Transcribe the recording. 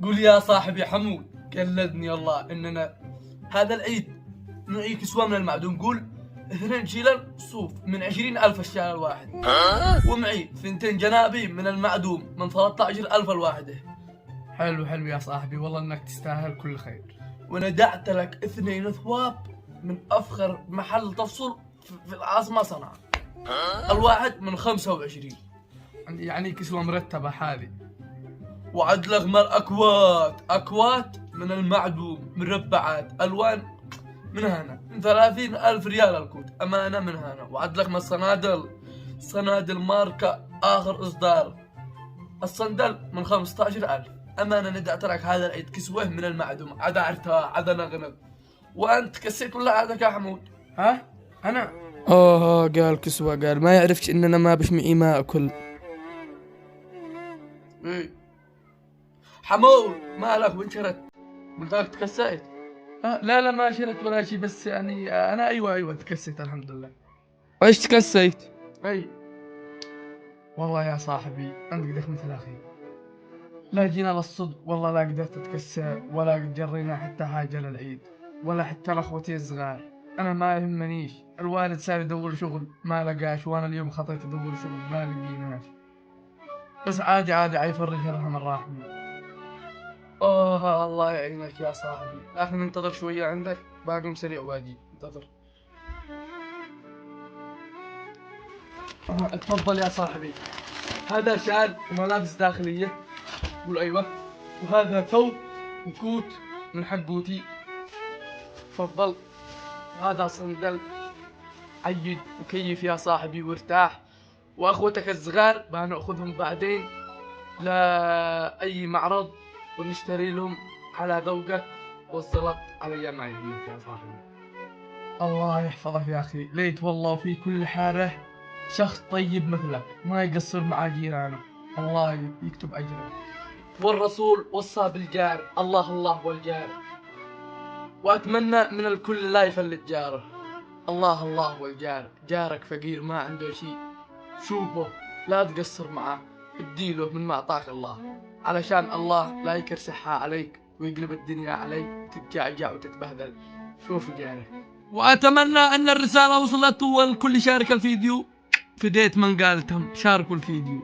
قول يا صاحبي حمود، قلدني الله اننا هذا العيد نعي كسوة من المعدوم. قول 2 شيلر صوف من 20,000 الشال الواحد، ومعي 2 جنابي من المعدوم من 13,000 الواحدة. حلو حلو يا صاحبي، والله انك تستاهل كل خير. وندعت لك 2 ثواب من افخر محل تفصل في العاصمة صنعاء، الواحد من 25. يعني كسوة مرتبة حالي. وعد لك اكوات من المعدوم مربعات الوان من هنا من 30,000 ريال الكوت، امانه من هنا. وعد لك من صنادل ماركه اخر اصدار، الصندل من 15,000 امانه. ندعت لك هذا العيد كسوه من المعدوم، عدا ارتاح عدا نغنغ. وانت كسيت ولا عادك يا حمود؟ ها انا قال كسوة، قال ما يعرفش اننا ما بش معي ما اكل. ايه حمود مالك وين شرت؟ قلت لك تكسيت. لا لا ما شرت ولا شيء، بس يعني انا ايوه تكسيت الحمد لله. ايش تكسيت؟ اي والله يا صاحبي انت قدك مثل اخي، لا جينا للصدق والله لا قدرت اتكسى ولا جرينا حتى حاجة للعيد، ولا حتى لاخوتي الصغار. انا ما يهمنيش، الوالد صار يدور شغل ما لقاش، وانا اليوم خطيت ادور شغل ما لقيناش، بس عادي عيفرج ارحم الراحمين. الله يعينك يا صاحبي، لكن انتظر شويه عندك، باقم سريع واجي. انتظر. اتفضل يا صاحبي، هذا شال وملابس داخلية. قول ايوه. وهذا ثوب وكوت من حق بوتي. تفضل. وهذا صندل، عيد وكيف يا صاحبي وارتاح. واخوتك الصغار بناخذهم بعدين لاي معرض ونشتري لهم على ذوقك، والزلط علي ما يهمك يا صاحبي. الله يحفظك يا اخي، ليت والله في كل حاره شخص طيب مثلك ما يقصر مع جيرانه، الله يكتب اجرك. والرسول وصى بالجار، الله والجار، واتمنى من الكل لا يفلت جاره. الله والجار، جارك فقير ما عنده شيء، شوفه لا تقصر معه، اديله من ما اعطاك الله، علشان الله لا يكرسحها عليك ويقلب الدنيا عليك تتجعجع وتتبهدل. شوف جارك. واتمنى ان الرسالة وصلت، والكل يشارك الفيديو. فديت من قالتهم شاركوا الفيديو.